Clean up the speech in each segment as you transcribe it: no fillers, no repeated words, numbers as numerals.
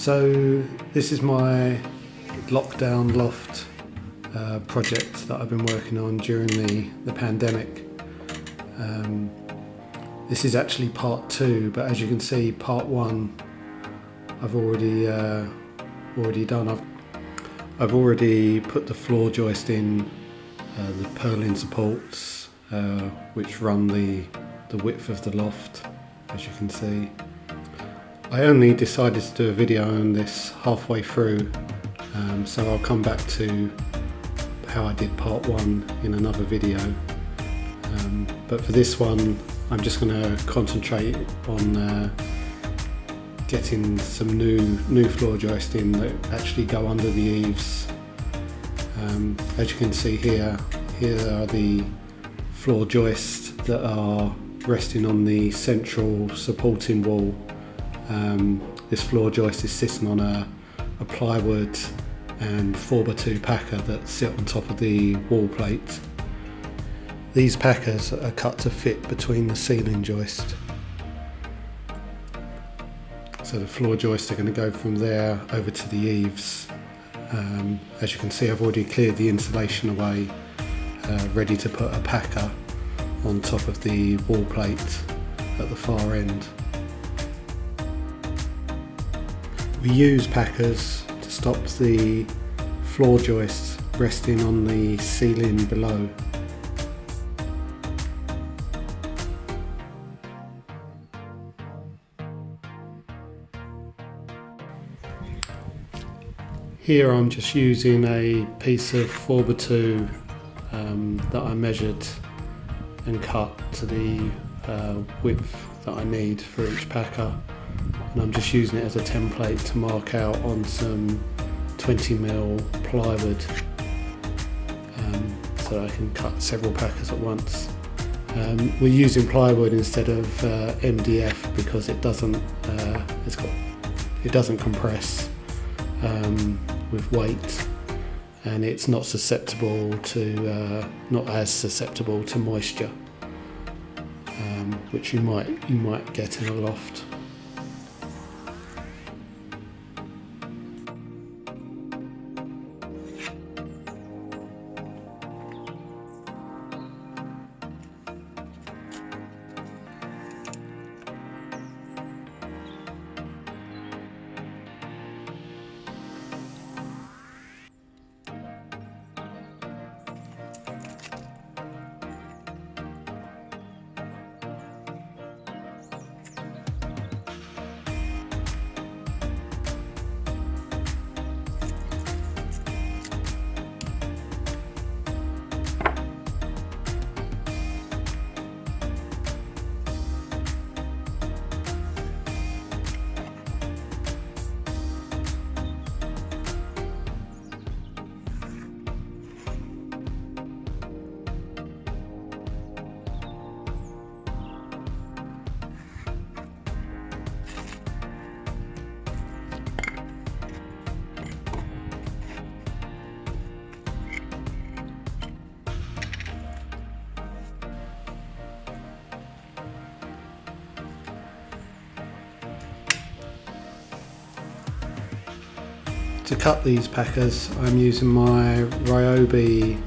So this is my lockdown loft project that I've been working on during the pandemic. This is actually part 2, but as you can see, part 1 I've already done. I've already put the floor joist in, the purlin supports which run the width of the loft, as you can see. I only decided to do a video on this halfway through, so I'll come back to how I did part 1 in another video. But for this one, I'm just going to concentrate on getting some new floor joists in that actually go under the eaves. As you can see here are the floor joists that are resting on the central supporting wall. This floor joist is sitting on a plywood and 4x2 packer that sit on top of the wall plate. These packers are cut to fit between the ceiling joist. So the floor joists are going to go from there over to the eaves. As you can see, I've already cleared the insulation away, ready to put a packer on top of the wall plate at the far end. We use packers to stop the floor joists resting on the ceiling below. Here I'm just using a piece of 4x2 that I measured and cut to the width that I need for each packer, and I'm just using it as a template to mark out on some 20mm plywood, so I can cut several packers at once. We're using plywood instead of MDF because it doesn't compress with weight, and it's not as susceptible to moisture, which you might get in a loft. To cut these packers, I'm using my Ryobi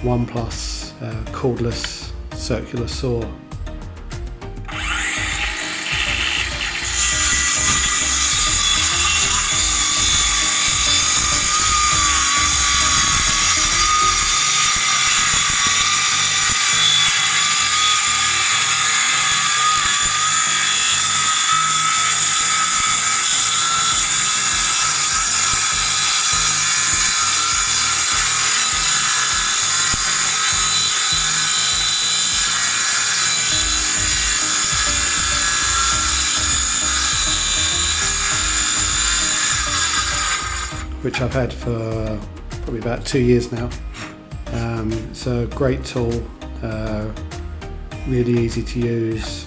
1 Plus cordless circular saw. Which I've had for probably about 2 years now. It's a great tool, really easy to use,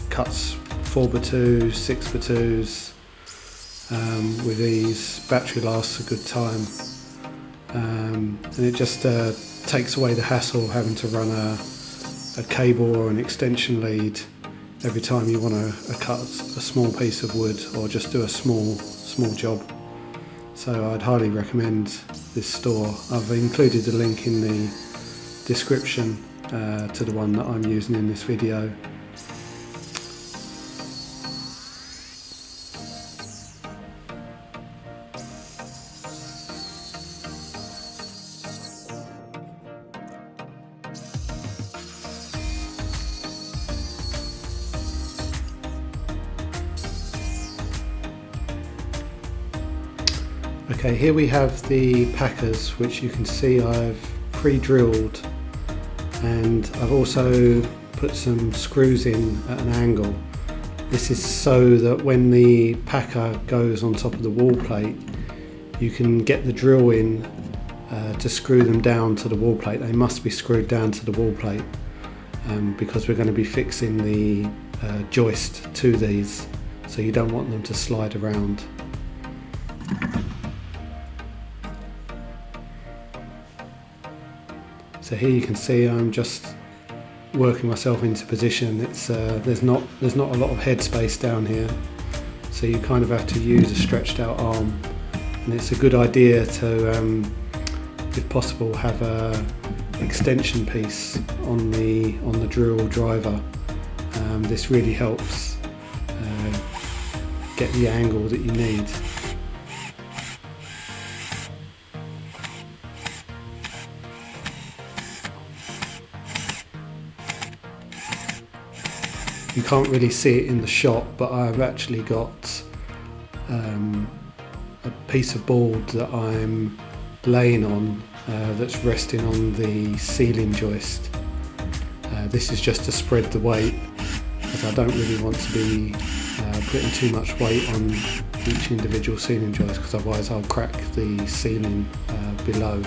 cuts 4x2, 6x2s with ease, battery lasts a good time, and it just takes away the hassle of having to run a cable or an extension lead every time you want to cut a small piece of wood or just do a small job. So I'd highly recommend this store. I've included a link in the description to the one that I'm using in this video. Okay, here we have the packers, which you can see I've pre-drilled, and I've also put some screws in at an angle. This is so that when the packer goes on top of the wall plate, you can get the drill in to screw them down to the wall plate. They must be screwed down to the wall plate because we're going to be fixing the joist to these, so you don't want them to slide around. So here you can see I'm just working myself into position. It's there's not a lot of head space down here, so you kind of have to use a stretched out arm, and it's a good idea to, if possible, have a extension piece on the drill driver. This really helps get the angle that you need. You can't really see it in the shot, but I've actually got a piece of board that I'm laying on that's resting on the ceiling joist. This is just to spread the weight, as I don't really want to be putting too much weight on each individual ceiling joist, because otherwise I'll crack the ceiling below.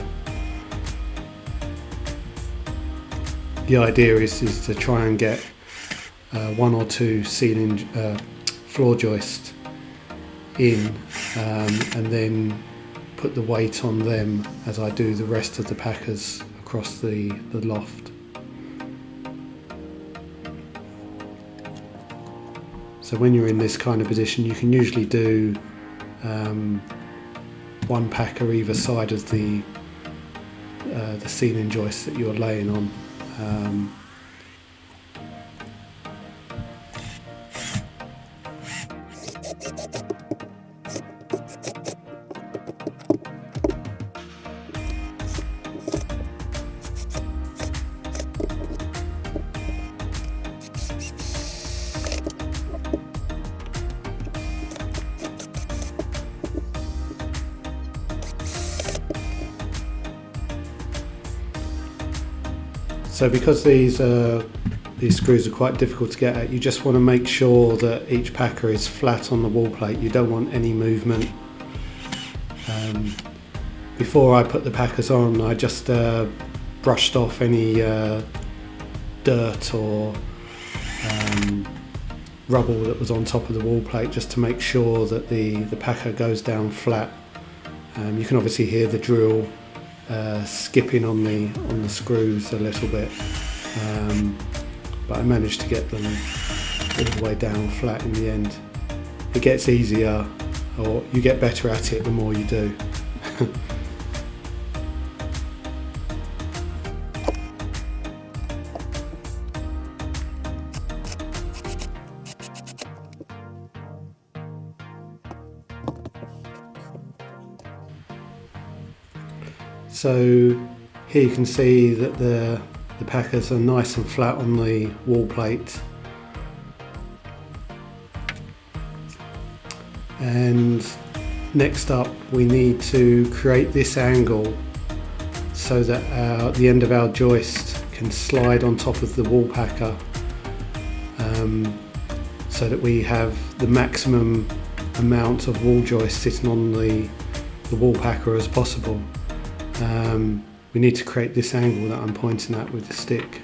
The idea is to try and get one or two ceiling floor joists in, and then put the weight on them as I do the rest of the packers across the loft. So when you're in this kind of position, you can usually do one packer either side of the ceiling joist that you're laying on. So because these screws are quite difficult to get at, you just want to make sure that each packer is flat on the wall plate. You don't want any movement. Before I put the packers on, I just brushed off any dirt or rubble that was on top of the wall plate, just to make sure that the packer goes down flat. You can obviously hear the drill skipping on the screws a little bit, but I managed to get them all the way down flat in the end. It gets easier, or you get better at it the more you do. So here you can see that the packers are nice and flat on the wall plate, and next up we need to create this angle so that the end of our joist can slide on top of the wall packer, so that we have the maximum amount of wall joist sitting on the wall packer as possible. We need to create this angle that I'm pointing at with the stick.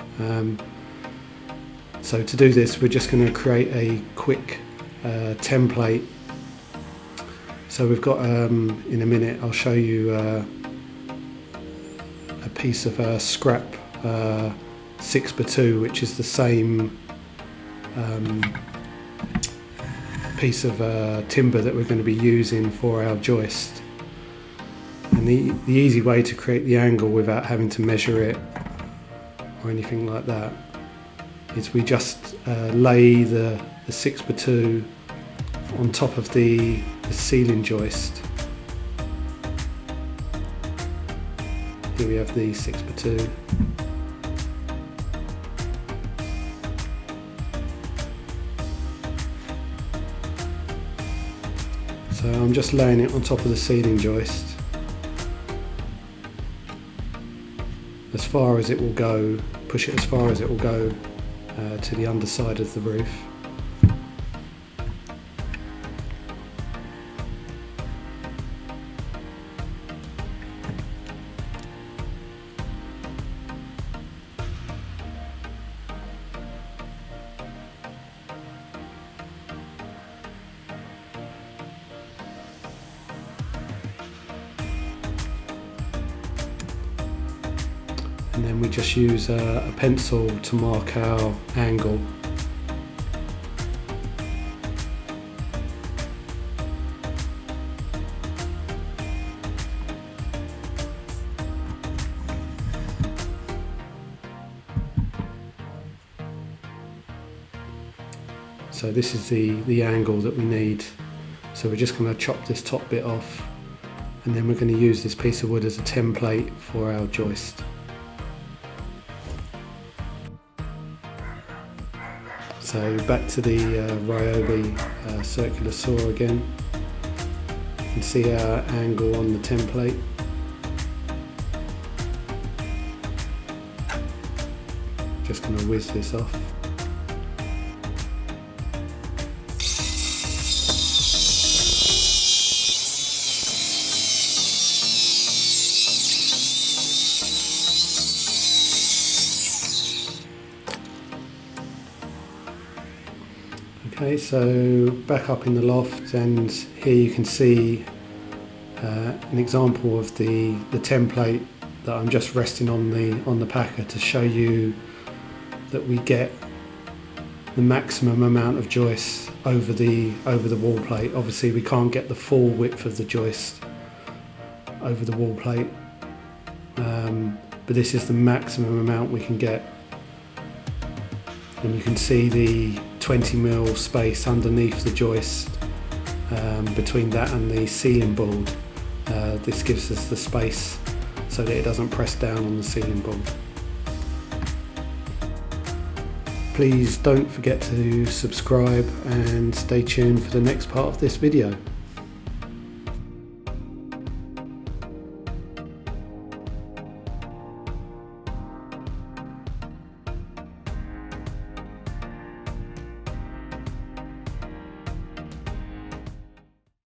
So to do this, we're just going to create a quick template. So we've got, in a minute, I'll show you a piece of scrap 6x2, which is the same piece of timber that we're going to be using for our joist. And the easy way to create the angle without having to measure it or anything like that is we just lay the 6x2 on top of the ceiling joist. Here we have the 6x2. So I'm just laying it on top of the ceiling joist as far as it will go, push it as far as it will go to the underside of the roof. And then we just use a pencil to mark our angle. So this is the angle that we need. So we're just going to chop this top bit off, and then we're going to use this piece of wood as a template for our joist. So back to the Ryobi circular saw again. You can see our angle on the template. Just going to whiz this off. Okay, so back up in the loft, and here you can see an example of the template that I'm just resting on the packer to show you that we get the maximum amount of joists over the wall plate. Obviously we can't get the full width of the joist over the wall plate, but this is the maximum amount we can get. And you can see the 20mm space underneath the joist between that and the ceiling board. This gives us the space so that it doesn't press down on the ceiling board. Please don't forget to subscribe and stay tuned for the next part of this video.